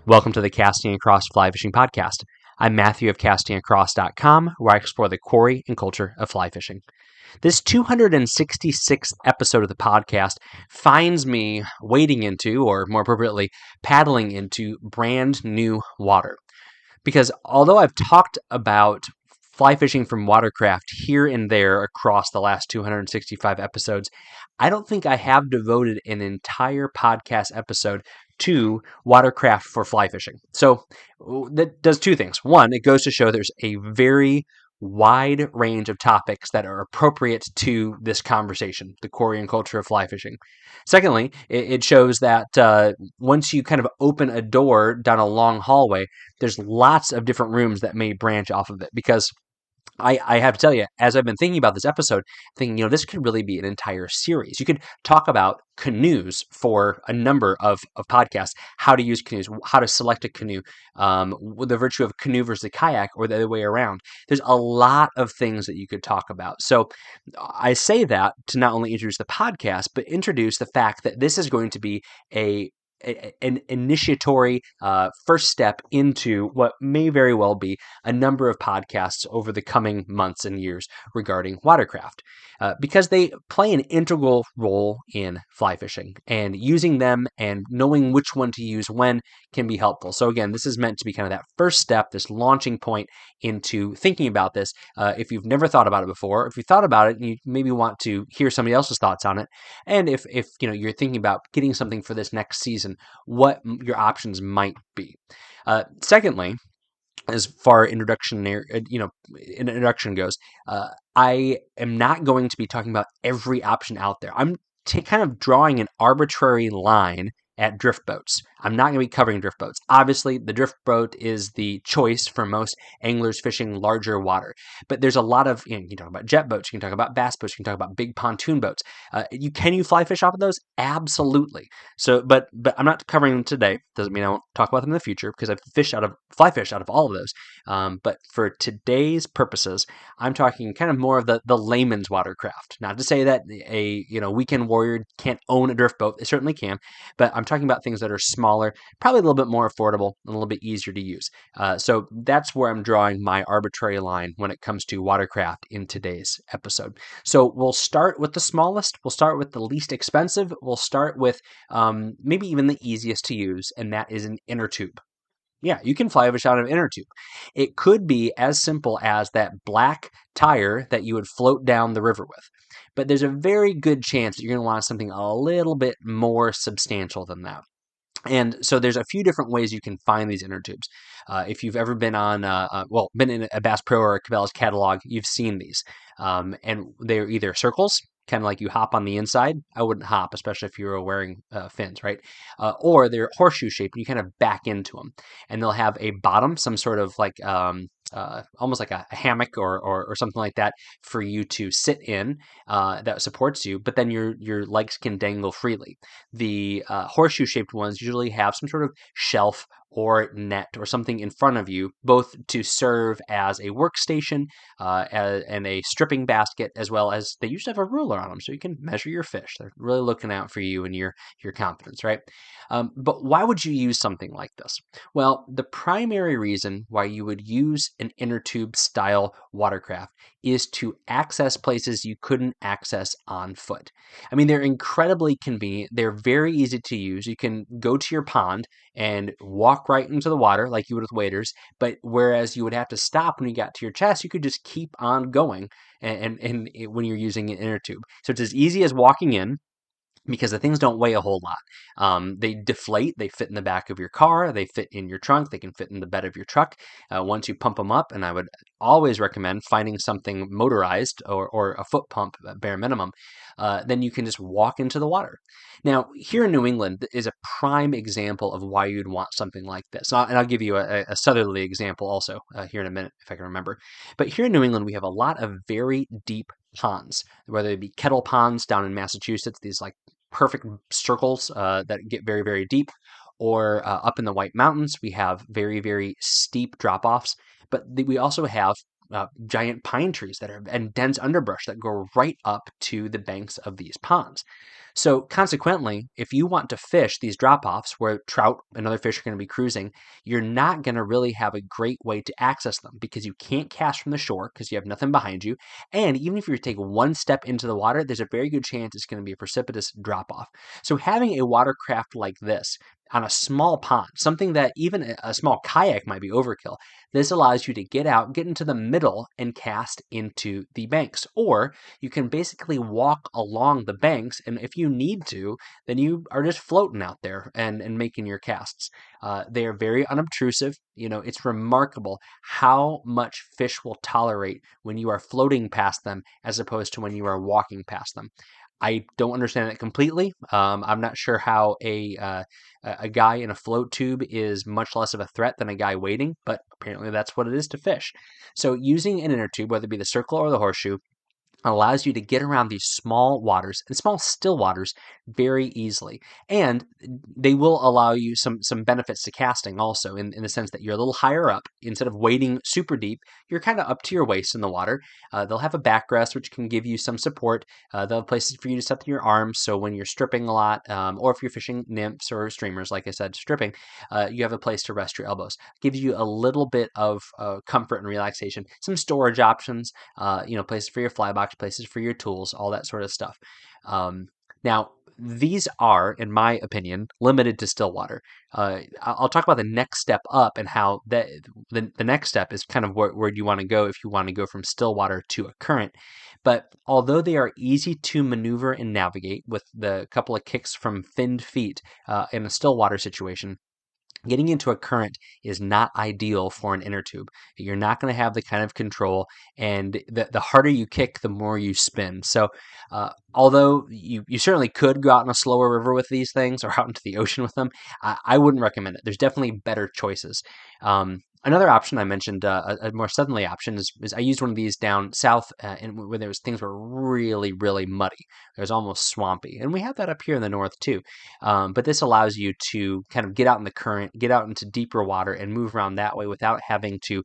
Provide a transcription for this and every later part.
Welcome to the Casting Across Fly Fishing Podcast. I'm Matthew of castingacross.com, where I explore the quarry and culture of fly fishing. This 266th episode of the podcast finds me wading into, or more appropriately, paddling into brand new water. Because although I've talked about fly fishing from Watercraft here and there across the last 265 episodes, I don't think I have devoted an entire podcast episode to Watercraft for fly fishing. So that does two things. One, it goes to show there's a very wide range of topics that are appropriate to this conversation, the quarry and culture of fly fishing. Secondly, it shows that once you kind of open a door down a long hallway, there's lots of different rooms that may branch off of it, because I have to tell you, as I've been thinking about this episode, thinking, this could really be an entire series. You could talk about canoes for a number of podcasts, how to use canoes, how to select a canoe, with the virtue of canoe versus a kayak, or the other way around. There's a lot of things that you could talk about. So I say that to not only introduce the podcast, but introduce the fact that this is going to be an initiatory first step into what may very well be a number of podcasts over the coming months and years regarding watercraft, because they play an integral role in fly fishing, and using them and knowing which one to use when can be helpful. So again, this is meant to be kind of that first step, this launching point into thinking about this. If you've never thought about it before, if you thought about it and you maybe want to hear somebody else's thoughts on it, and if you're thinking about getting something for this next season, what your options might be. Secondly, as far introduction goes, I am not going to be talking about every option out there. I'm kind of drawing an arbitrary line at drift boats. I'm not going to be covering drift boats. Obviously, the drift boat is the choice for most anglers fishing larger water. But there's a lot of, you can talk about jet boats, you can talk about bass boats, you can talk about big pontoon boats. Can you fly fish off of those? Absolutely. So, but I'm not covering them today. Doesn't mean I won't talk about them in the future, because I've fly fished out of all of those. But for today's purposes, I'm talking kind of more of the layman's watercraft. Not to say that a weekend warrior can't own a drift boat. They certainly can. But I'm talking about things that are smaller, probably a little bit more affordable, and a little bit easier to use. So that's where I'm drawing my arbitrary line when it comes to watercraft in today's episode. So we'll start with the smallest. We'll start with the least expensive. We'll start with maybe even the easiest to use, and that is an inner tube. Yeah, you can fly fish out of an inner tube. It could be as simple as that black tire that you would float down the river with. But there's a very good chance that you're going to want something a little bit more substantial than that. And so there's a few different ways you can find these inner tubes. If you've ever been been in a Bass Pro or a Cabela's catalog, you've seen these. And they're either circles, kind of like you hop on the inside. I wouldn't hop, especially if you were wearing fins, right? Or they're horseshoe shaped, and you kind of back into them. And they'll have a bottom, some sort of like almost like a hammock or something like that for you to sit in that supports you, but then your legs can dangle freely. The horseshoe shaped ones usually have some sort of shelf or net or something in front of you, both to serve as a workstation and a stripping basket, as well as they usually have a ruler on them so you can measure your fish. They're really looking out for you and your confidence, right? But why would you use something like this? Well, the primary reason why you would use an inner tube style watercraft is to access places you couldn't access on foot. I mean, they're incredibly convenient. They're very easy to use. You can go to your pond and walk right into the water like you would with waders, but whereas you would have to stop when you got to your chest, you could just keep on going and when you're using an inner tube. So it's as easy as walking in, because the things don't weigh a whole lot. They deflate, they fit in the back of your car, they fit in your trunk, they can fit in the bed of your truck once you pump them up. And I would always recommend finding something motorized or a foot pump, bare minimum. Then you can just walk into the water. Now, here in New England is a prime example of why you'd want something like this. And I'll give you a southerly example also here in a minute, if I can remember. But here in New England, we have a lot of very deep ponds, whether they be kettle ponds down in Massachusetts, these like perfect circles that get very, very deep, or up in the White Mountains, we have very, very steep drop-offs. But we also have giant pine trees and dense underbrush that go right up to the banks of these ponds. So consequently, if you want to fish these drop-offs where trout and other fish are going to be cruising, you're not going to really have a great way to access them because you can't cast from the shore because you have nothing behind you. And even if you take one step into the water, there's a very good chance it's going to be a precipitous drop-off. So having a watercraft like this on a small pond, something that even a small kayak might be overkill, this allows you to get out, get into the middle, and cast into the banks. Or you can basically walk along the banks, and if you need to, then you are just floating out there and making your casts. They are very unobtrusive. It's remarkable how much fish will tolerate when you are floating past them as opposed to when you are walking past them. I don't understand it completely. I'm not sure how a guy in a float tube is much less of a threat than a guy waiting, but apparently that's what it is to fish. So using an inner tube, whether it be the circle or the horseshoe, allows you to get around these small waters and small still waters very easily. And they will allow you some benefits to casting also in the sense that you're a little higher up. Instead of wading super deep, you're kind of up to your waist in the water. They'll have a backrest, which can give you some support. They'll have places for you to set your arms, so when you're stripping a lot, or if you're fishing nymphs or streamers, like I said, stripping, you have a place to rest your elbows. Gives you a little bit of comfort and relaxation. Some storage options, places for your fly box, places for your tools, all that sort of stuff. Now, these are, in my opinion, limited to still water. I'll talk about the next step up and how the next step is kind of where you want to go if you want to go from still water to a current. But although they are easy to maneuver and navigate with the couple of kicks from finned feet in a still water situation, getting into a current is not ideal for an inner tube. You're not going to have the kind of control, and the harder you kick, the more you spin. So although you certainly could go out in a slower river with these things or out into the ocean with them, I wouldn't recommend it. There's definitely better choices. Another option I mentioned, a more southerly option, is I used one of these down south and when things were really, really muddy. It was almost swampy. And we have that up here in the north too. But this allows you to kind of get out in the current, get out into deeper water, and move around that way without having to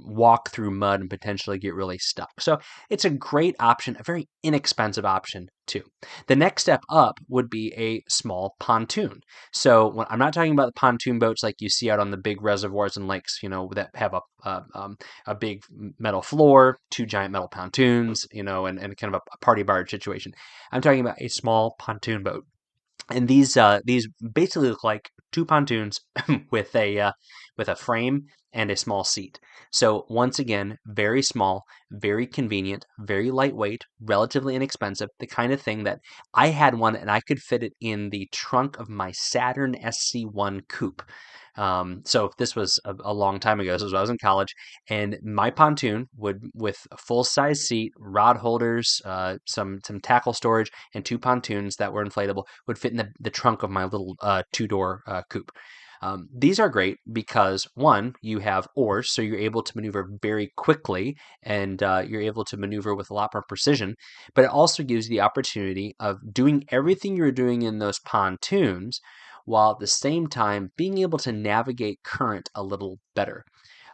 walk through mud and potentially get really stuck. So it's a great option, a very inexpensive option too. The next step up would be a small pontoon. So I'm not talking about the pontoon boats like you see out on the big reservoirs and lakes, that have a big metal floor, two giant metal pontoons, and kind of a party barge situation. I'm talking about a small pontoon boat. And these basically look like two pontoons with a frame and a small seat. So once again, very small, very convenient, very lightweight, relatively inexpensive. The kind of thing that I had one and I could fit it in the trunk of my Saturn SC1 coupe. So this was a long time ago. This was when I was in college, and my pontoon would, with a full size seat, rod holders, some tackle storage, and two pontoons that were inflatable, would fit in the trunk of my little two-door coupe. These are great because, one, you have oars, so you're able to maneuver very quickly and you're able to maneuver with a lot more precision, but it also gives you the opportunity of doing everything you're doing in those pontoons while at the same time being able to navigate current a little better.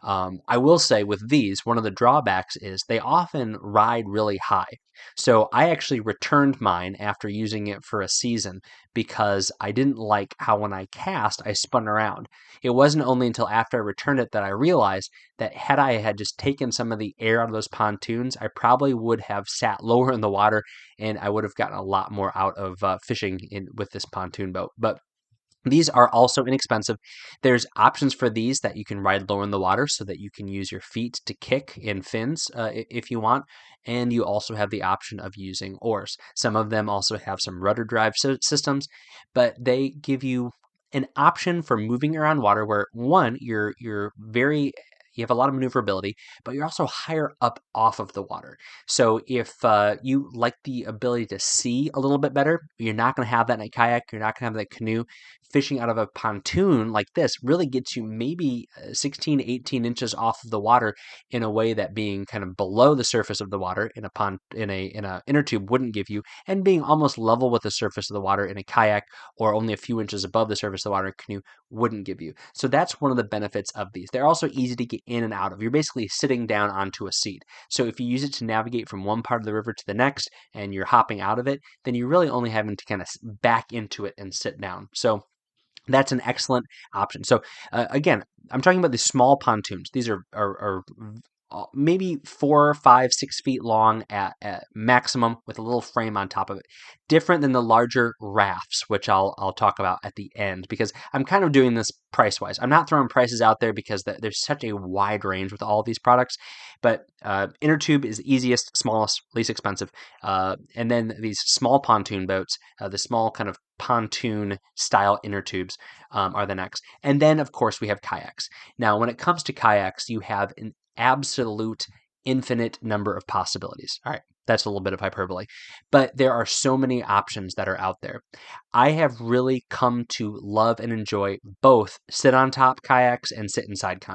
I will say with these, one of the drawbacks is they often ride really high. So I actually returned mine after using it for a season because I didn't like how when I cast, I spun around. It wasn't only until after I returned it that I realized that had I had just taken some of the air out of those pontoons, I probably would have sat lower in the water and I would have gotten a lot more out of fishing with this pontoon boat. But these are also inexpensive. There's options for these that you can ride lower in the water so that you can use your feet to kick in fins if you want. And you also have the option of using oars. Some of them also have some rudder drive systems, but they give you an option for moving around water where, one, you have a lot of maneuverability, but you're also higher up off of the water. So if you like the ability to see a little bit better, you're not going to have that in a kayak. You're not going to have that canoe. fishing out of a pontoon like this really gets you maybe 16 to 18 inches off of the water in a way that being kind of below the surface of the water in a inner tube wouldn't give you, and being almost level with the surface of the water in a kayak or only a few inches above the surface of the water in a canoe wouldn't give you. So that's one of the benefits of these. They're also easy to get in and out of. You're basically sitting down onto a seat. So if you use it to navigate from one part of the river to the next and you're hopping out of it, then you're really only having to kind of back into it and sit down. So that's an excellent option. So again, I'm talking about these small pontoons. These are maybe 4, 5, 6 feet long at maximum, with a little frame on top of it. Different than the larger rafts, which I'll talk about at the end, because I'm kind of doing this price wise. I'm not throwing prices out there because there's such a wide range with all these products. But inner tube is the easiest, smallest, least expensive, and then these small pontoon boats, the small kind of pontoon style inner tubes are the next. And then, of course, we have kayaks. Now, when it comes to kayaks, you have an absolute infinite number of possibilities. All right, that's a little bit of hyperbole, but there are so many options that are out there. I have really come to love and enjoy both sit on top kayaks and sit inside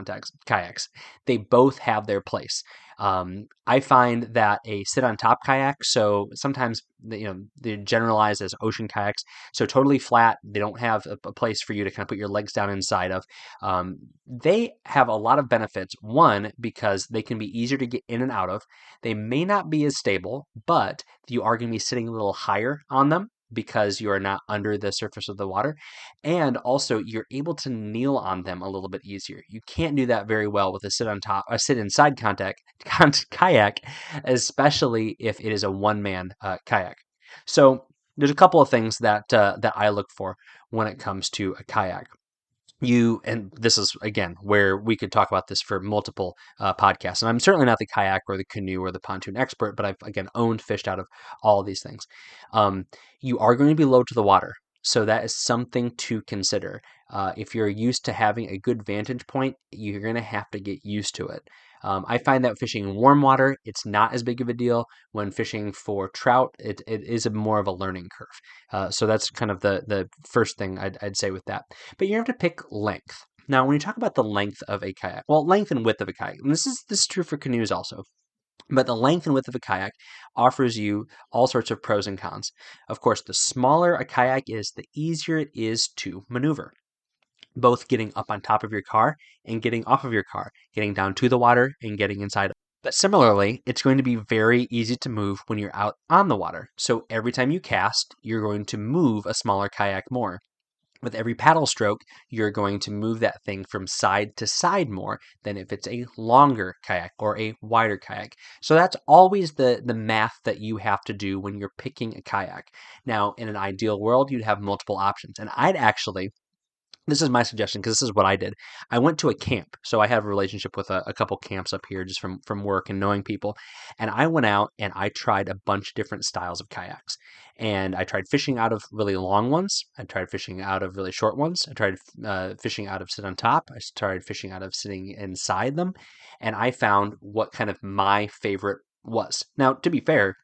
kayaks. They both have their place. I find that a sit on top kayak, so sometimes they're generalized as ocean kayaks, so totally flat. They don't have a place for you to kind of put your legs down inside of. They have a lot of benefits. One, because they can be easier to get in and out of. They may not be as stable, but you are going to be sitting a little higher on them because you are not under the surface of the water. And also, you're able to kneel on them a little bit easier. You can't do that very well with a sit inside kayak, especially if it is a one-man kayak. So there's a couple of things that I look for when it comes to a kayak. And this is again where we could talk about this for multiple podcasts. And I'm certainly not the kayak or the canoe or the pontoon expert, but I've again owned, fished out of all of these things. You are going to be low to the water, so that is something to consider. If you're used to having a good vantage point, you're going to have to get used to it. I find that fishing in warm water, it's not as big of a deal. When fishing for trout, it is more of a learning curve. So that's kind of the first thing I'd say with that. But you have to pick length. Now, when you talk about the length of a kayak, well, length and width of a kayak, and this is true for canoes also. But the length and width of a kayak offers you all sorts of pros and cons. Of course, the smaller a kayak is, the easier it is to maneuver, both getting up on top of your car and getting off of your car, getting down to the water and getting inside. But similarly, it's going to be very easy to move when you're out on the water. So every time you cast, you're going to move a smaller kayak more. With every paddle stroke, you're going to move that thing from side to side more than if it's a longer kayak or a wider kayak. So that's always the math that you have to do when you're picking a kayak. Now, in an ideal world, you'd have multiple options. And this is my suggestion because this is what I did. I went to a camp. So I have a relationship with a couple camps up here just from work and knowing people. And I went out and I tried a bunch of different styles of kayaks. And I tried fishing out of really long ones. I tried fishing out of really short ones. I tried fishing out of sit on top. I tried fishing out of sitting inside them. And I found what kind of my favorite was. Now, to be fair,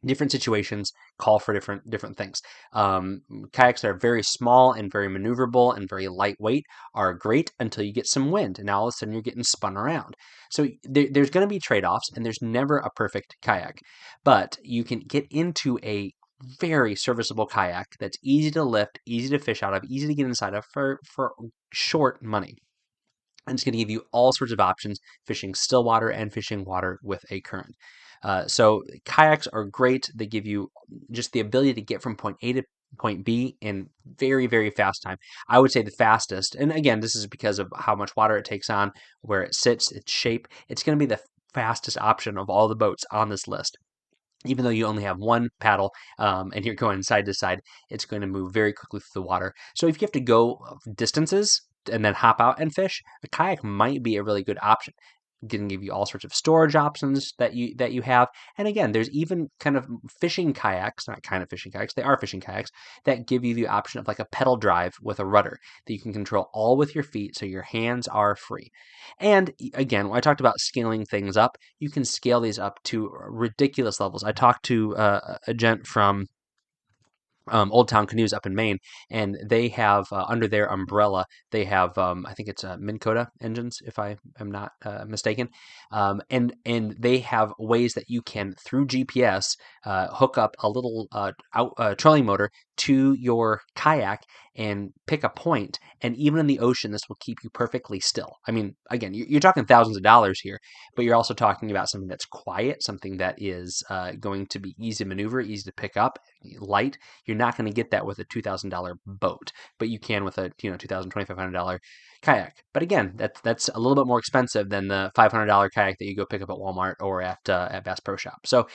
different situations call for different things. Kayaks that are very small and very maneuverable and very lightweight are great until you get some wind, and now all of a sudden you're getting spun around. So there's going to be trade-offs, and there's never a perfect kayak, but you can get into a very serviceable kayak that's easy to lift, easy to fish out of, easy to get inside of for short money. And it's going to give you all sorts of options, fishing still water and fishing water with a current. So kayaks are great. They give you just the ability to get from point A to point B in very, very fast time. I would say the fastest, and again, this is because of how much water it takes on, where it sits, its shape. It's going to be the fastest option of all the boats on this list. Even though you only have one paddle and you're going side to side, it's going to move very quickly through the water. So if you have to go distances and then hop out and fish, a kayak might be a really good option. Going to give you all sorts of storage options that you have. And again, there's even kind of fishing kayaks, not kind of fishing kayaks, they are fishing kayaks, that give you the option of like a pedal drive with a rudder that you can control all with your feet so your hands are free. And again, when I talked about scaling things up, you can scale these up to ridiculous levels. I talked to a gent from Old Town Canoes up in Maine, and they have under their umbrella they have I think it's Minn Kota engines, if I am not mistaken, and they have ways that you can through GPS hook up a little trolling motor to your kayak and pick a point, and even in the ocean, this will keep you perfectly still. I mean, again, you're talking thousands of dollars here, but you're also talking about something that's quiet, something that is going to be easy to maneuver, easy to pick up, light. You're not going to get that with a $2,000 boat, but you can with a $2,000, $2,500 kayak. But again, that's a little bit more expensive than the $500 kayak that you go pick up at Walmart or at Bass Pro Shop. So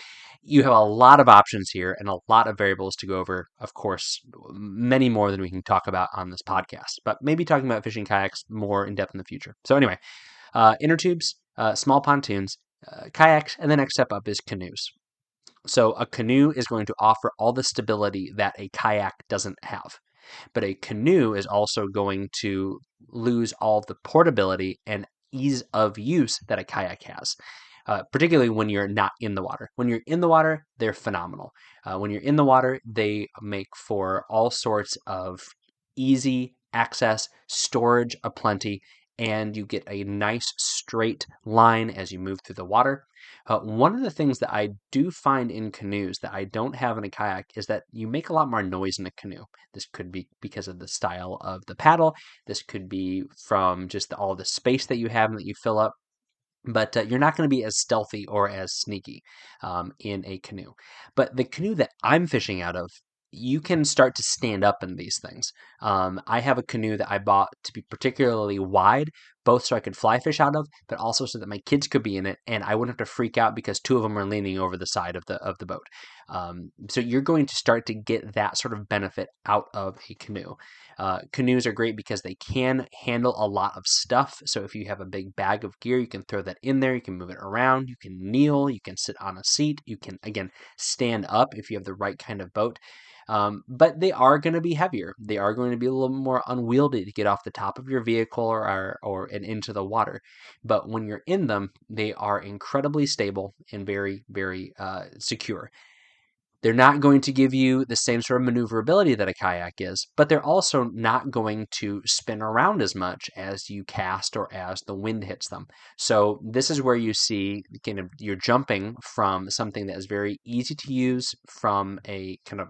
you have a lot of options here and a lot of variables to go over. Of course, many more than we can talk about on this podcast, but maybe talking about fishing kayaks more in depth in the future. So anyway, inner tubes, small pontoons, kayaks, and the next step up is canoes. So a canoe is going to offer all the stability that a kayak doesn't have. But a canoe is also going to lose all the portability and ease of use that a kayak has, particularly when you're not in the water. When you're in the water, they're phenomenal. When you're in the water, they make for all sorts of easy access, storage aplenty, and you get a nice straight line as you move through the water. One of the things that I do find in canoes that I don't have in a kayak is that you make a lot more noise in a canoe. This could be because of the style of the paddle. This could be from just all the space that you have and that you fill up. But you're not going to be as stealthy or as sneaky in a canoe. But the canoe that I'm fishing out of, you can start to stand up in these things. I have a canoe that I bought to be particularly wide, both so I could fly fish out of, but also so that my kids could be in it, and I wouldn't have to freak out because two of them are leaning over the side of the boat. So you're going to start to get that sort of benefit out of a canoe. Canoes are great because they can handle a lot of stuff. So if you have a big bag of gear, you can throw that in there. You can move it around. You can kneel. You can sit on a seat. You can, again, stand up if you have the right kind of boat. But they are going to be heavier. They are going to be a little more unwieldy to get off the top of your vehicle or and into the water. But when you're in them, they are incredibly stable and very, very secure. They're not going to give you the same sort of maneuverability that a kayak is, but they're also not going to spin around as much as you cast or as the wind hits them. So this is where you see kind of you're jumping from something that is very easy to use from a kind of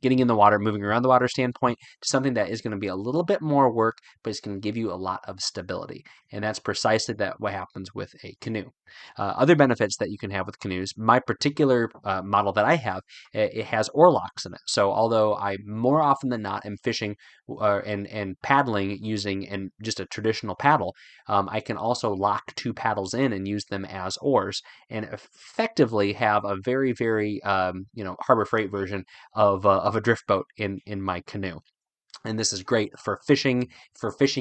getting in the water, moving around the water standpoint to something that is going to be a little bit more work, but it's going to give you a lot of stability. And that's precisely what happens with a canoe. Other benefits that you can have with canoes, my particular model that I have, it has oar locks in it. So although I more often than not am fishing and paddling using just a traditional paddle, I can also lock two paddles in and use them as oars and effectively have a very, very Harbor Freight version of a drift boat in my canoe. And this is great for fishing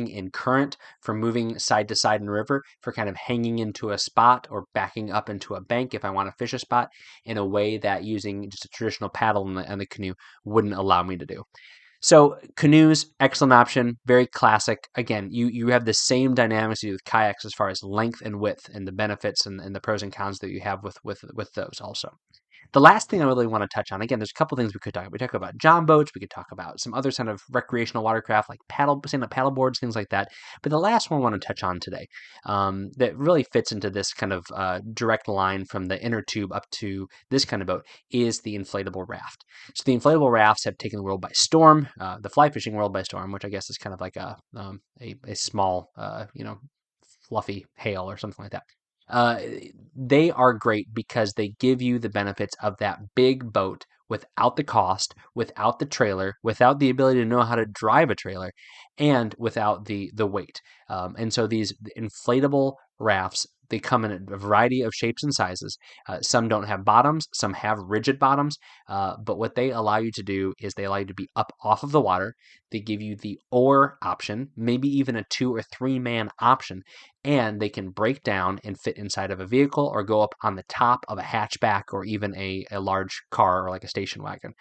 in current, for moving side to side in river, for kind of hanging into a spot or backing up into a bank if I want to fish a spot in a way that using just a traditional paddle in the canoe wouldn't allow me to do. So canoes, excellent option, very classic. Again, you have the same dynamics you do with kayaks as far as length and width and the benefits and the pros and cons that you have with those also. The last thing I really want to touch on, again, there's a couple things we could talk about. We talk about john boats. We could talk about some other kind of recreational watercraft like paddle boards, things like that. But the last one I want to touch on today that really fits into this kind of direct line from the inner tube up to this kind of boat is the inflatable raft. So the inflatable rafts have taken the world by storm, the fly fishing world by storm, which I guess is kind of like a small, fluffy hail or something like that. They are great because they give you the benefits of that big boat without the cost, without the trailer, without the ability to know how to drive a trailer, and without the weight. And so these inflatable rafts, they come in a variety of shapes and sizes. Some don't have bottoms, some have rigid bottoms, but what they allow you to do is they allow you to be up off of the water. They give you the oar option, maybe even a 2 or 3 man option. and they can break down and fit inside of a vehicle or go up on the top of a hatchback or even a large car or like a station wagon.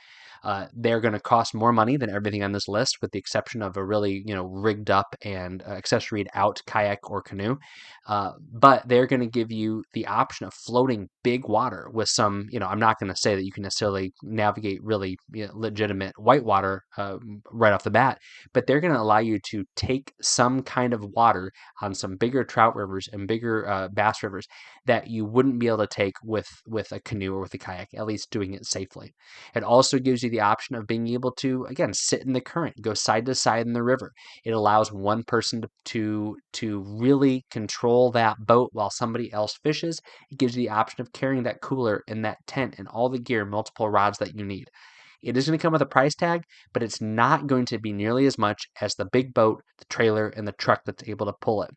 They're going to cost more money than everything on this list, with the exception of a really, rigged up and accessoried out kayak or canoe. But they're going to give you the option of floating big water with some, I'm not going to say that you can necessarily navigate really legitimate whitewater right off the bat, but they're going to allow you to take some kind of water on some bigger trout rivers and bigger bass rivers that you wouldn't be able to take with a canoe or with a kayak, at least doing it safely. It also gives you the option of being able to, again, sit in the current, go side to side in the river. It allows one person to really control that boat while somebody else fishes. It gives you the option of carrying that cooler and that tent and all the gear, multiple rods that you need. It is going to come with a price tag, but it's not going to be nearly as much as the big boat, the trailer, and the truck that's able to pull it,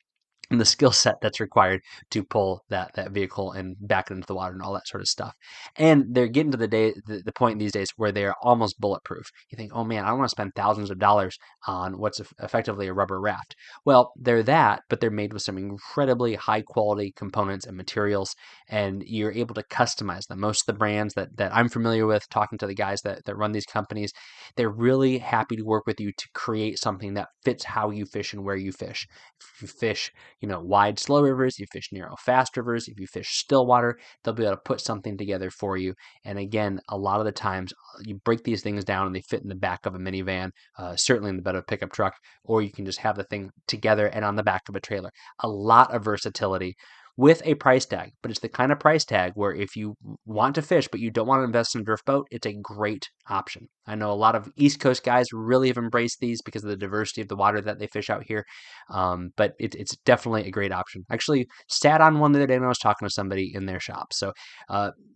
and the skill set that's required to pull that vehicle and back it into the water and all that sort of stuff. And they're getting to the point these days where they are almost bulletproof. You think, oh man, I don't want to spend thousands of dollars on what's effectively a rubber raft. Well, they're that, but they're made with some incredibly high quality components and materials, and you're able to customize them. Most of the brands that I'm familiar with, talking to the guys that run these companies, they're really happy to work with you to create something that fits how you fish and where you fish. If you fish wide, slow rivers, you fish narrow, fast rivers, if you fish still water, they'll be able to put something together for you. And again, a lot of the times you break these things down and they fit in the back of a minivan, certainly in the bed of a pickup truck, or you can just have the thing together and on the back of a trailer. A lot of versatility with a price tag, but it's the kind of price tag where if you want to fish but you don't want to invest in a drift boat, it's a great option. I know a lot of East Coast guys really have embraced these because of the diversity of the water that they fish out here, but it's definitely a great option. Actually, sat on one the other day when I was talking to somebody in their shop. So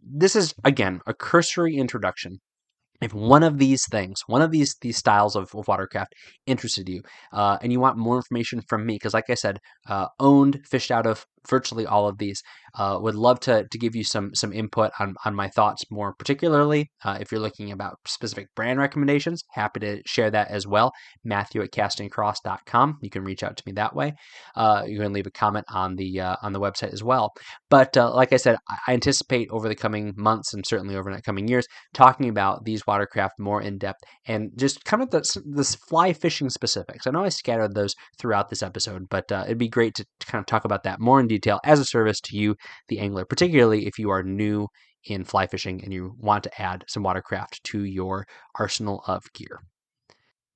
this is, again, a cursory introduction. If one of these things, one of these styles of watercraft interested you, and you want more information from me, because like I said, owned, fished out of virtually all of these, would love to give you some input on my thoughts more particularly. If you're looking about specific brand recommendations, happy to share that as well. Matthew at castingacross.com. You can reach out to me that way. You can leave a comment on the website as well. But like I said, I anticipate over the coming months and certainly over the coming years talking about these watercraft more in depth and just kind of this fly fishing specifics. I know I scattered those throughout this episode, but it'd be great to kind of talk about that more in detail as a service to you, the angler, particularly if you are new in fly fishing and you want to add some watercraft to your arsenal of gear.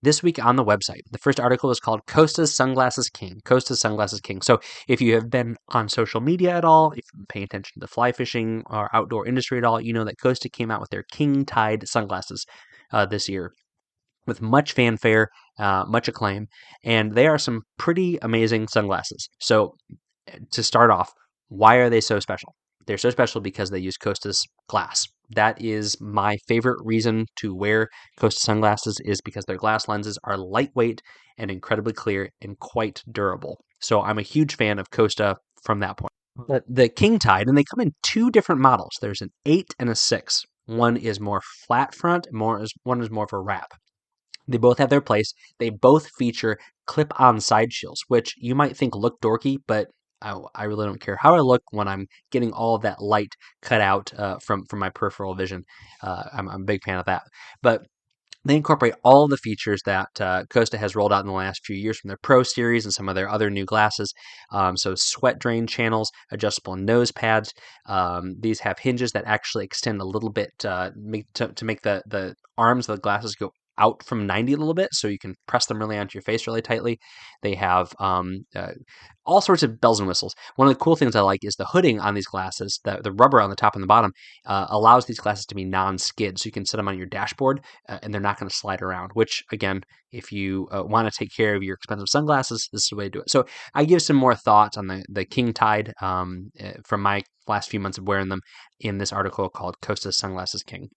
This week on the website, the first article is called Costa's Sunglasses King. Costa's Sunglasses King. So if you have been on social media at all, if you pay attention to the fly fishing or outdoor industry at all, you know that Costa came out with their King Tide sunglasses this year with much fanfare, much acclaim, and they are some pretty amazing sunglasses. So to start off, why are they so special? They're so special because they use Costa's glass. That is my favorite reason to wear Costa sunglasses, is because their glass lenses are lightweight and incredibly clear and quite durable. So I'm a huge fan of Costa from that point. But the King Tide, and they come in two different models. There's an 8 and a 6. One is more flat front, one is more of a wrap. They both have their place. They both feature clip-on side shields, which you might think look dorky, but I really don't care how I look when I'm getting all of that light cut out from my peripheral vision. I'm a big fan of that. But they incorporate all the features that Costa has rolled out in the last few years from their Pro series and some of their other new glasses. So sweat drain channels, adjustable nose pads. These have hinges that actually extend a little bit to make the arms of the glasses go out from 90 a little bit, so you can press them really onto your face really tightly. They have all sorts of bells and whistles. One of the cool things I like is the hooding on these glasses. The rubber on the top and the bottom allows these glasses to be non-skid, so you can set them on your dashboard and they're not going to slide around, which again, if you want to take care of your expensive sunglasses, this is the way to do it. So I give some more thoughts on the King Tide from my last few months of wearing them in this article called Costa's Sunglasses King.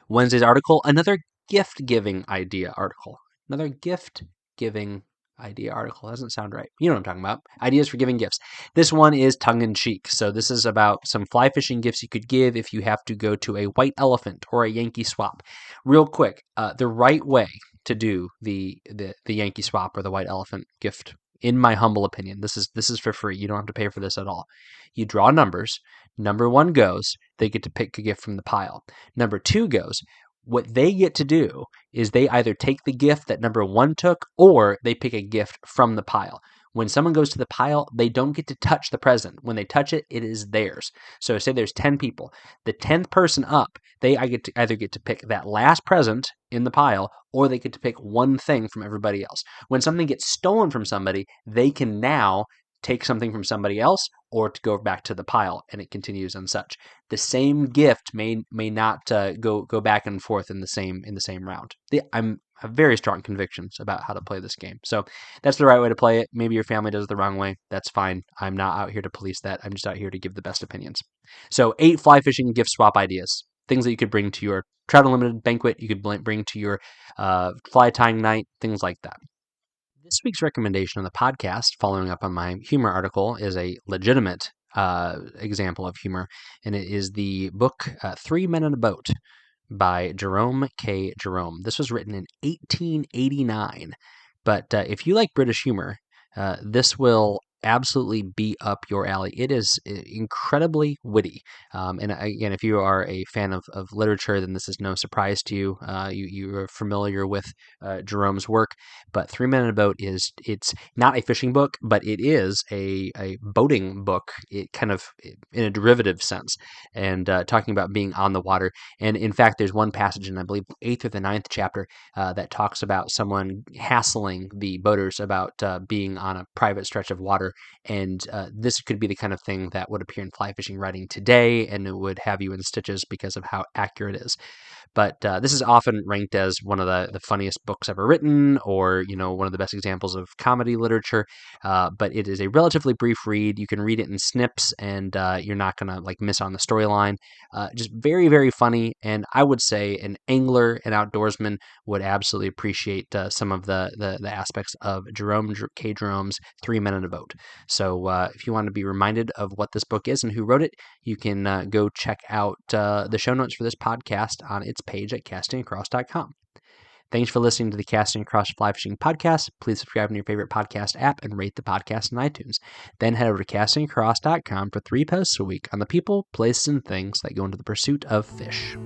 Wednesday's article, another gift-giving idea article. Another gift-giving idea article. Doesn't sound right. You know what I'm talking about. Ideas for giving gifts. This one is tongue-in-cheek. So this is about some fly fishing gifts you could give if you have to go to a white elephant or a Yankee swap. Real quick, the right way to do the Yankee swap or the white elephant gift in my humble opinion. This is for free. You don't have to pay for this at all. You draw numbers. Number 1 goes, they get to pick a gift from the pile. Number 2 goes, what they get to do is they either take the gift that number 1 took or they pick a gift from the pile. When someone goes to the pile, they don't get to touch the present. When they touch it, it is theirs. So say there's 10 people. The 10th person up, they either get to pick that last present in the pile or they get to pick one thing from everybody else. When something gets stolen from somebody, they can now take something from somebody else or to go back to the pile, and it continues and such. The same gift may not go back and forth in the same round. I'm have very strong convictions about how to play this game. So that's the right way to play it. Maybe your family does it the wrong way. That's fine. I'm not out here to police that. I'm just out here to give the best opinions. So 8 fly fishing gift swap ideas. Things that you could bring to your Trout Unlimited banquet, you could bring to your fly tying night, things like that. This week's recommendation on the podcast, following up on my humor article, is a legitimate example of humor, and it is the book 3 Men in a Boat by Jerome K. Jerome. This was written in 1889, but if you like British humor, this will absolutely be up your alley. It is incredibly witty. And again, if you are a fan of literature, then this is no surprise to you. You are familiar with Jerome's work, but 3 Men in a Boat it's not a fishing book, but it is a boating book, it kind of in a derivative sense, and talking about being on the water. And in fact, there's one passage in, I believe, 8th or the 9th chapter that talks about someone hassling the boaters about being on a private stretch of water. And this could be the kind of thing that would appear in fly fishing writing today, and it would have you in stitches because of how accurate it is. But this is often ranked as one of the funniest books ever written, or one of the best examples of comedy literature. But it is a relatively brief read. You can read it in snips, and you're not gonna miss on the storyline. Just very, very funny, and I would say an angler, an outdoorsman would absolutely appreciate some of the aspects of Jerome K. Jerome's 3 Men in a Boat. So if you want to be reminded of what this book is and who wrote it, you can go check out the show notes for this podcast on its page at castingacross.com. Thanks for listening to the Casting Across Fly Fishing Podcast. Please subscribe in your favorite podcast app and rate the podcast on iTunes. Then head over to castingacross.com for 3 posts a week on the people, places, and things that go into the pursuit of fish.